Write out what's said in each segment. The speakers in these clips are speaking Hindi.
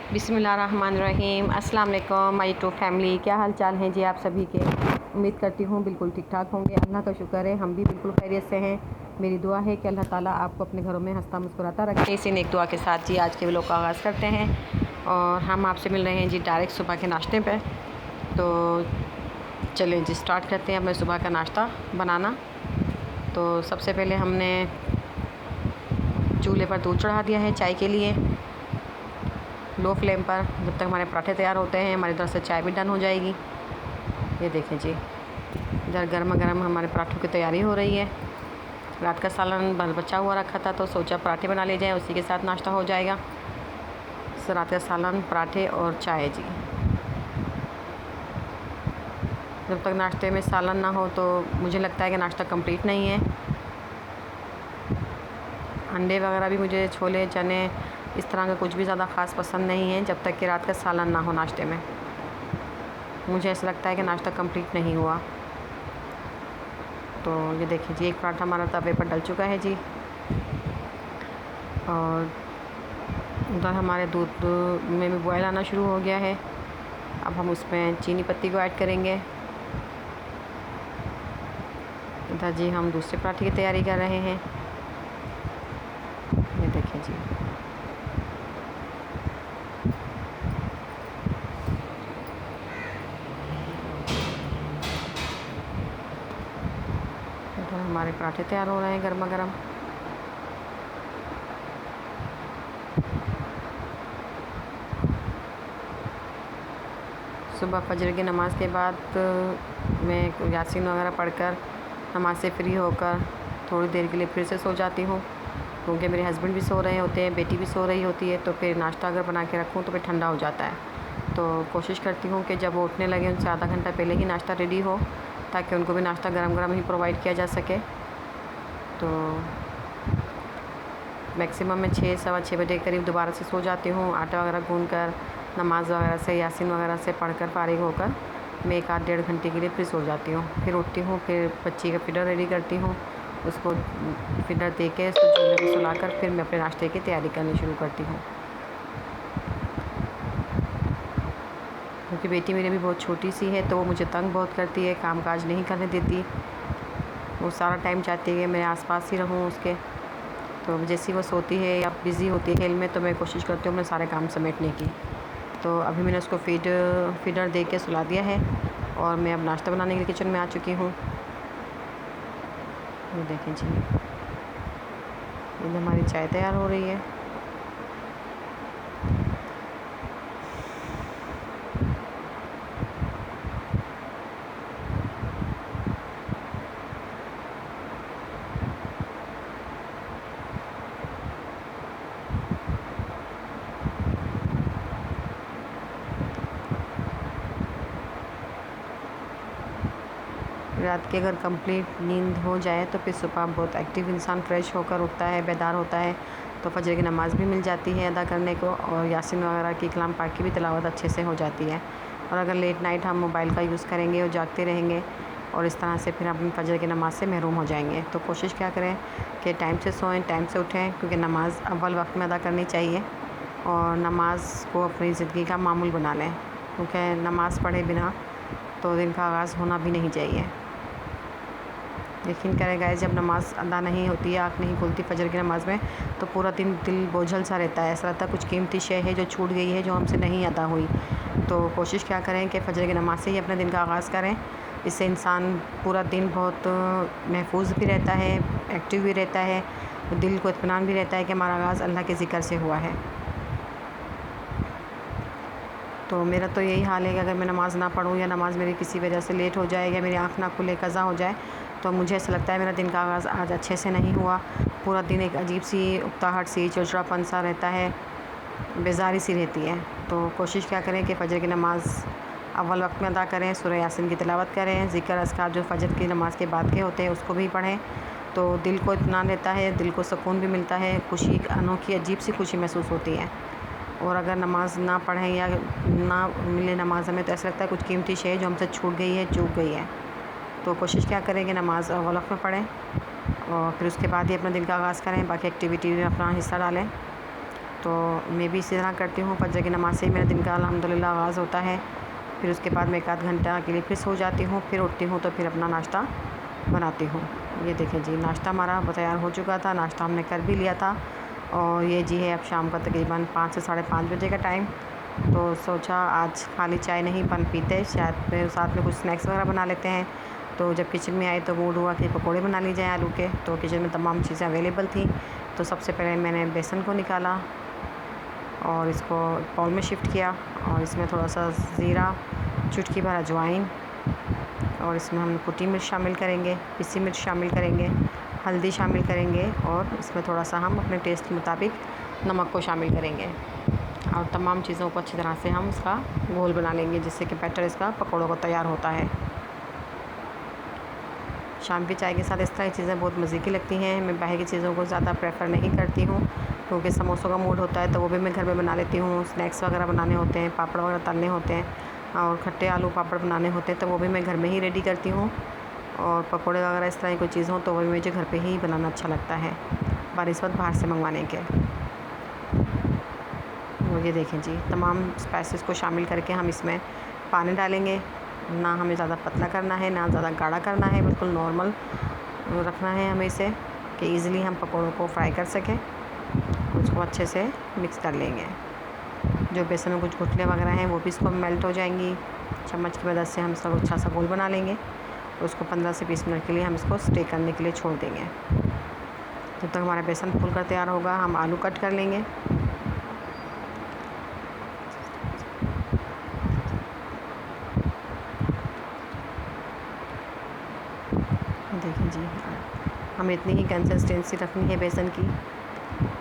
बिस्मिल्लाहिर्रहमानिर्रहीम। अस्सलाम वालेकुम माय टू फैमिली। क्या हाल चाल हैं जी आप सभी के। उम्मीद करती हूँ बिल्कुल ठीक ठाक होंगे। अल्लाह का शुक्र है हम भी बिल्कुल खैरियत से हैं। मेरी दुआ है कि अल्लाह ताला आपको अपने घरों में हंसता मुस्कुराता रखे। इसी नेक दुआ के साथ जी आज के व्लॉग का आगाज़ करते हैं और हम आपसे मिल रहे हैं जी डायरेक्ट सुबह के नाश्ते पर। तो चलें जी स्टार्ट करते हैं अपने सुबह का नाश्ता बनाना। तो सबसे पहले हमने चूल्हे पर दूध चढ़ा दिया है चाय के लिए, लो फ्लेम पर। जब तक हमारे पराठे तैयार होते हैं हमारी तरफ से चाय भी डन हो जाएगी। ये देखें जी इधर गर्मा गर्म हमारे पराठों की तैयारी हो रही है। रात का सालन बचा हुआ रखा था तो सोचा पराठे बना ले जाएं, उसी के साथ नाश्ता हो जाएगा। सो रात का सालन, पराठे और चाय जी। जब तक नाश्ते में सालन ना हो तो मुझे लगता है कि नाश्ता कंप्लीट नहीं है। अंडे वगैरह भी मुझे, छोले चने इस तरह का कुछ भी ज़्यादा ख़ास पसंद नहीं है जब तक कि रात का सालन ना हो नाश्ते में। मुझे ऐसा लगता है कि नाश्ता कंप्लीट नहीं हुआ। तो ये देखिए जी एक पराठा हमारा तवे पर डल चुका है जी और उधर हमारे दूध में भी बॉयल आना शुरू हो गया है। अब हम उसमें चीनी पत्ती को ऐड करेंगे। इधर जी हम दूसरे पराठे की तैयारी कर रहे हैं। ये देखें जी इधर हमारे पराठे तैयार हो रहे हैं गर्मा गर्म। सुबह फजर की नमाज़ के बाद मैं यासीन वगैरह पढ़कर नमाज से फ्री होकर थोड़ी देर के लिए फिर से सो जाती हूँ, क्योंकि मेरे हस्बैंड भी सो रहे होते हैं, बेटी भी सो रही होती है। तो फिर नाश्ता अगर बना के रखूँ तो फिर ठंडा हो जाता है। तो कोशिश करती हूँ कि जब वो उठने लगे उनसे आधा घंटा पहले ही नाश्ता रेडी हो, ताकि उनको भी नाश्ता गरम गरम ही प्रोवाइड किया जा सके। तो मैक्सिमम मैं 6 सवा 6 बजे करीब दोबारा से सो जाती हूँ। आटा वगैरह गूँध कर, नमाज़ वगैरह से, यासीन वगैरह से पढ़कर फारिग होकर मैं 1 आध 1.5 घंटे के लिए फिर सो जाती हूँ। फिर उठती हूँ, फिर बच्ची का फीडर रेडी करती हूँ, उसको फीडर दे के उसको चूल्हे में सुलाकर फिर मैं अपने नाश्ते की तैयारी करनी शुरू करती हूँ। क्योंकि बेटी मेरी भी बहुत छोटी सी है तो वो मुझे तंग बहुत करती है, काम काज नहीं करने देती। वो सारा टाइम चाहती है कि मैं आसपास ही रहूँ उसके। तो जैसी वो सोती है या बिज़ी होती है खेल में तो मैं कोशिश करती हूँ अपने सारे काम समेटने की। तो अभी मैंने उसको फीडर दे के सुला दिया है और मैं अब नाश्ता बनाने के लिए किचन में आ चुकी हूँ। ये देखें जी ये हमारी चाय तैयार हो रही है। रात की अगर कंप्लीट नींद हो जाए तो फिर सुबह बहुत एक्टिव इंसान फ्रेश होकर उठता है, बेदार होता है। तो फजर की नमाज़ भी मिल जाती है अदा करने को और यासीन वगैरह की कलाम पाक की भी तिलावत अच्छे से हो जाती है। और अगर लेट नाइट हम मोबाइल का यूज़ करेंगे और जागते रहेंगे और इस तरह से फिर हम फजर की नमाज़ से महरूम हो जाएंगे। तो कोशिश क्या करें कि टाइम से सोएं, टाइम से उठें, क्योंकि नमाज़ अव्वल वक्त में अदा करनी चाहिए और नमाज़ को अपनी ज़िंदगी का मामूल बना लें, क्योंकि नमाज़ पढ़े बिना तो दिन का आगाज़ होना भी नहीं चाहिए। यकीन करें गाइस, जब नमाज़ अदा नहीं होती है, आँख नहीं खुलती फजर की नमाज़ में, तो पूरा दिन दिल बोझल सा रहता है। ऐसा लगता है कुछ कीमती शय है जो छूट गई है, जो हमसे नहीं अदा हुई। तो कोशिश क्या करें कि फजर की नमाज़ से ही अपने दिन का आगाज़ करें। इससे इंसान पूरा दिन बहुत महफूज भी रहता है, एक्टिव भी रहता है, दिल को इत्मीनान भी रहता है कि हमारा आगाज़ अल्लाह के ज़िक्र से हुआ है। तो मेरा तो यही हाल है कि अगर मैं नमाज़ ना पढ़ूँ या नमाज़ मेरी किसी वजह से लेट हो जाए या मेरी आँख ना खुले, कज़ा हो जाए, तो मुझे ऐसा लगता है मेरा दिन का आगाज़ आज अच्छे से नहीं हुआ। पूरा दिन एक अजीब सी उकताहट सी, चिड़चिड़ापन सा रहता है, बेज़ारी सी रहती है। तो कोशिश क्या करें कि फ़जर की नमाज़ अव्वल वक्त में अदा करें, सूरह यासीन की तिलावत करें, ज़िक्र अज़कार जो फ़जर की नमाज़ के बाद के होते हैं उसको भी पढ़ें। तो दिल को इत्मीनान रहता है, दिल को सुकून भी मिलता है, खुशी, एक अनोखी अजीब सी खुशी महसूस होती है। और अगर नमाज़ ना पढ़ें या ना मिले नमाज हमें, तो ऐसा लगता है कुछ कीमती शय जो हमसे छूट गई है, चूक गई है। तो कोशिश क्या करें कि नमाज़ अव्वल वक्त में पढ़ें और फिर उसके बाद ही अपना दिन का आगाज़ करें, बाकी एक्टिविटी में अपना हिस्सा डालें। तो मैं भी इसी तरह करती हूँ। फजर की नमाज़ से ही मेरा दिन का अल्हम्दुलिल्लाह आगाज़ होता है। फिर उसके बाद मैं एक आध घंटा के लिए फिर सो जाती हूँ, फिर उठती हूँ तो फिर अपना नाश्ता बनाती हूँ। ये देखें जी, नाश्ता हमारा तैयार हो चुका था, नाश्ता हमने कर भी लिया था। और ये जी है अब शाम का तकरीबन 5 से साढ़े 5 बजे का टाइम। तो सोचा आज खाली चाय नहीं पीते, शायद फिर साथ में कुछ स्नैक्स वगैरह बना लेते हैं। तो जब किचन में आए तो मूड हुआ कि पकोड़े बना ली जाए आलू के। तो किचन में तमाम चीज़ें अवेलेबल थी। तो सबसे पहले मैंने बेसन को निकाला और इसको बाउल में शिफ्ट किया, और इसमें थोड़ा सा ज़ीरा, चुटकी भर अजवाइन, और इसमें हम कुटी मिर्च शामिल करेंगे, पिसी मिर्च शामिल करेंगे, हल्दी शामिल करेंगे, और इसमें थोड़ा सा हम अपने टेस्ट के मुताबिक नमक को शामिल करेंगे। और तमाम चीज़ों को अच्छी तरह से हम उसका घोल बना लेंगे, जिससे कि बैटर इसका पकौड़ों को तैयार होता है। शाम की चाय के साथ इस तरह की चीज़ें बहुत मज़े की लगती हैं। मैं बाहर की चीज़ों को ज़्यादा प्रेफर नहीं करती हूँ, क्योंकि समोसों का मूड होता है तो वो भी मैं घर में बना लेती हूँ। स्नैक्स वगैरह बनाने होते हैं, पापड़ वगैरह तलने होते हैं, और खट्टे आलू पापड़ बनाने होते हैं तो वो भी मैं घर में ही रेडी करती हूँ। और पकोड़े वगैरह इस तरह की कोई चीज़ हो तो वो भी मुझे घर पे ही बनाना अच्छा लगता है, बनिस्बत बाहर से मंगवाने के। और ये देखें जी, तमाम स्पाइसेस को शामिल करके हम इसमें पानी डालेंगे। ना हमें ज़्यादा पतला करना है, ना ज़्यादा गाढ़ा करना है, बिल्कुल नॉर्मल रखना है हमें इसे, कि ईज़िली हम पकोड़ों को फ्राई कर सकें। उसको अच्छे से मिक्स कर लेंगे। जो बेसन में कुछ गुठलियाँ वगैरह हैं वो भी इसको मेल्ट हो जाएंगी। चम्मच की मदद से हम इसका अच्छा सा गोल बना लेंगे, और उसको 15 से 20 मिनट के लिए हम इसको स्टे करने के लिए छोड़ देंगे। जब तक हमारा बेसन फूल कर तैयार होगा, हम आलू कट कर लेंगे। देखिए जी, हमें इतनी ही कंसिस्टेंसी रखनी है बेसन की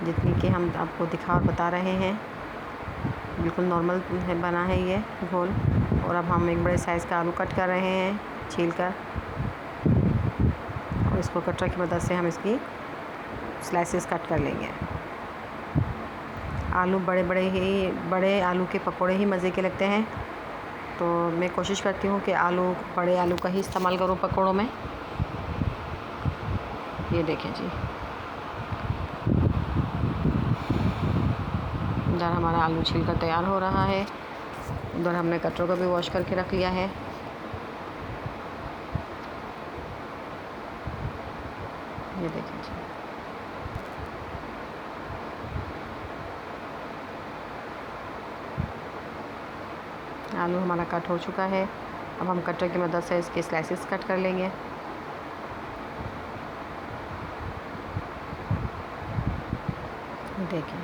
जितनी कि हम आपको दिखा और बता रहे हैं। बिल्कुल नॉर्मल है बना है ये घोल। और अब हम एक बड़े साइज़ का आलू कट कर रहे हैं छील कर, और इसको कटर की मदद से हम इसकी स्लाइसेस कट कर लेंगे। आलू बड़े आलू के पकोड़े ही मज़े के लगते हैं, तो मैं कोशिश करती हूँ कि बड़े आलू का ही इस्तेमाल करूँ पकोड़ों में। ये देखें जी, इधर हमारा आलू छील कर तैयार हो रहा है, उधर हमने कटरों को भी वॉश करके रख लिया है। ये देखें जी, आलू हमारा कट हो चुका है। अब हम कटर की मदद से इसके स्लाइसेस कट कर लेंगे। देखें,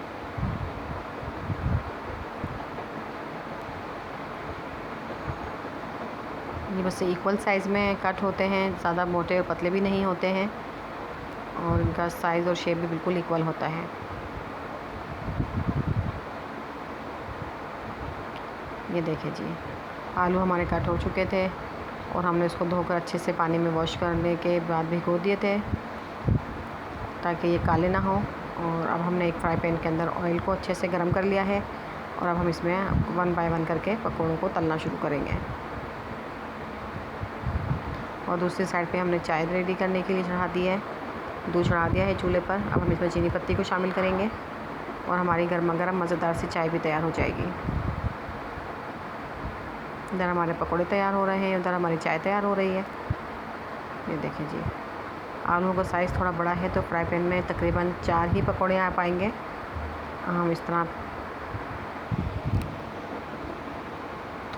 ये बस इक्वल साइज़ में कट होते हैं, ज़्यादा मोटे और पतले भी नहीं होते हैं, और इनका साइज़ और शेप भी बिल्कुल इक्वल होता है। ये देखें जी, आलू हमारे कट हो चुके थे, और हमने इसको धोकर अच्छे से पानी में वॉश करने के बाद भिगो दिए थे ताकि ये काले ना हो। और अब हमने एक फ्राई पैन के अंदर ऑयल को अच्छे से गर्म कर लिया है, और अब हम इसमें 1 बाय 1 करके पकौड़ों को तलना शुरू करेंगे। और दूसरी साइड पे हमने चाय रेडी करने के लिए चढ़ा दी है, दूध चढ़ा दिया है चूल्हे पर। अब हम इसमें चीनी पत्ती को शामिल करेंगे, और हमारी गर्मा गर्म मज़ेदार सी चाय भी तैयार हो जाएगी। इधर हमारे पकोड़े तैयार हो रहे हैं, उधर हमारी चाय तैयार हो रही है। ये देखिए जी, आलू का साइज़ थोड़ा बड़ा है तो फ्राई पैन में तकरीबन 4 ही पकोड़े आ पाएंगे। हम इस तरह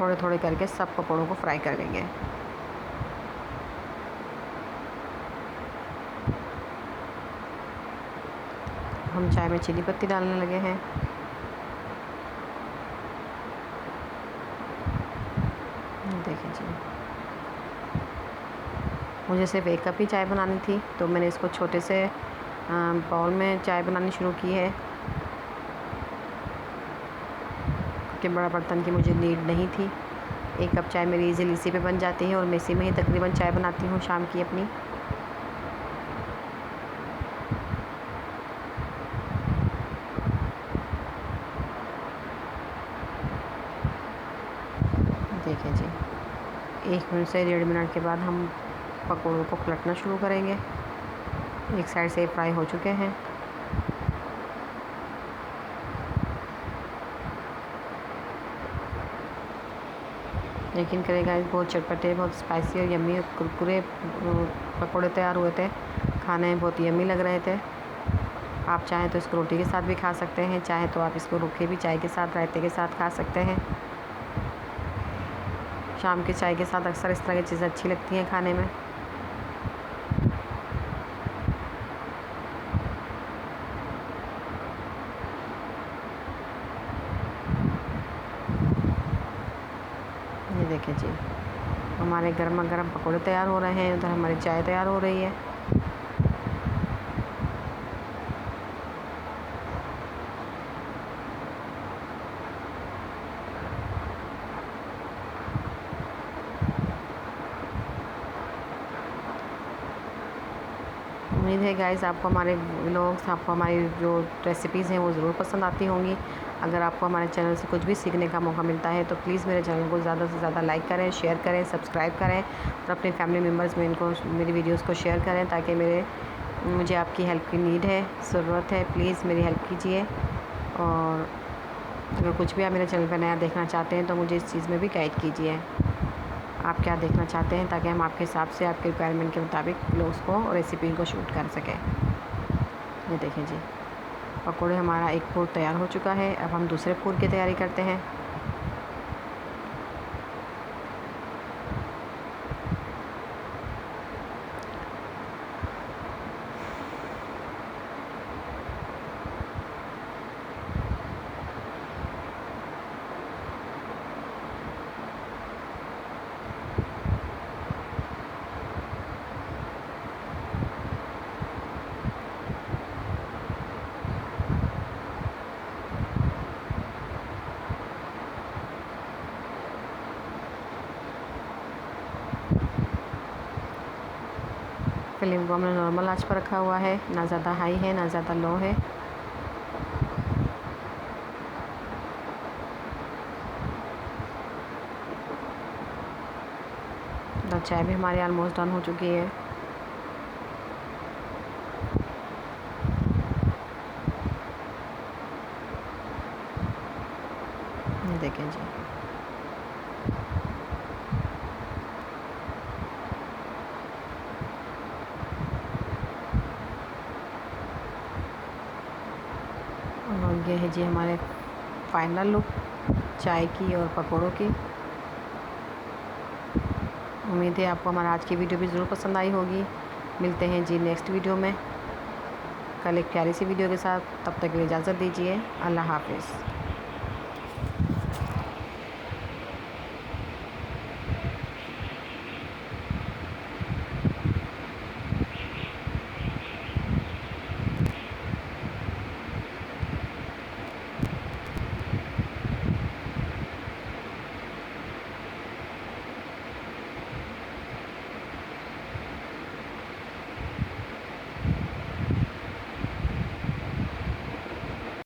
थोड़े थोड़े करके सब पकोड़ों को फ्राई कर लेंगे। हम चाय में चीनी पत्ती डालने लगे हैं। देखिए जी, मुझे सिर्फ 1 कप ही चाय बनानी थी, तो मैंने इसको छोटे से बाउल में चाय बनानी शुरू की है, क्योंकि बड़ा बर्तन की मुझे नीड नहीं थी। 1 कप चाय मेरी इजीली इसी पे बन जाती है, और मैं इसी में ही तकरीबन चाय बनाती हूँ शाम की अपनी। देखिए जी, 1 मिनट से 1.5 मिनट के बाद हम पकौड़ों को पलटना शुरू करेंगे। एक साइड से फ्राई हो चुके हैं। यकीन करेगा, इस बहुत चटपटे, बहुत स्पाइसी और यम्मी कुरकुरे पकौड़े तैयार हुए थे। खाने में बहुत यम्मी लग रहे थे। आप चाहें तो इसको रोटी के साथ भी खा सकते हैं, चाहे तो आप इसको रूखे भी चाय के साथ, रायते के साथ खा सकते हैं। शाम के चाय के साथ अक्सर इस तरह की चीज़ें अच्छी लगती हैं खाने में। ये देखिए जी, हमारे गर्मा गर्म पकौड़े तैयार हो रहे हैं, उधर हमारी चाय तैयार हो रही है। उम्मीद है गाइस आपको हमारे व्लॉग्स, आपको हमारी जो रेसिपीज़ हैं वो ज़रूर पसंद आती होंगी। अगर आपको हमारे चैनल से कुछ भी सीखने का मौका मिलता है तो प्लीज़ मेरे चैनल को ज़्यादा से ज़्यादा लाइक करें, शेयर करें, सब्सक्राइब करें और अपने फैमिली मेम्बर्स में इनको मेरी वीडियोस को शेयर करें, ताकि मुझे आपकी हेल्प की नीड है, ज़रूरत है। प्लीज़ मेरी हेल्प कीजिए। और अगर कुछ भी आप मेरे चैनल पर नया देखना चाहते हैं तो मुझे इस चीज़ में भी गाइड कीजिए, आप क्या देखना चाहते हैं, ताकि हम आपके हिसाब से, आपके रिक्वायरमेंट के मुताबिक व्लॉग्स को और रेसिपी को शूट कर सकें। ये देखें जी, पकौड़े हमारा एक पूर तैयार हो चुका है। अब हम दूसरे पूर की तैयारी करते हैं। फ्लेम को हमने नॉर्मल आंच पर रखा हुआ है, ना ज़्यादा हाई है ना ज़्यादा लो है। तो चाय भी हमारी ऑलमोस्ट डन हो चुकी है। ये देखें जी, और ये है जी हमारे फाइनल लुक चाय की और पकौड़ों की। उम्मीद है आपको हमारा आज की वीडियो भी ज़रूर पसंद आई होगी। मिलते हैं जी नेक्स्ट वीडियो में कल एक प्यारी सी वीडियो के साथ। तब तक के लिए इजाज़त दीजिए। अल्लाह हाफ़िज़।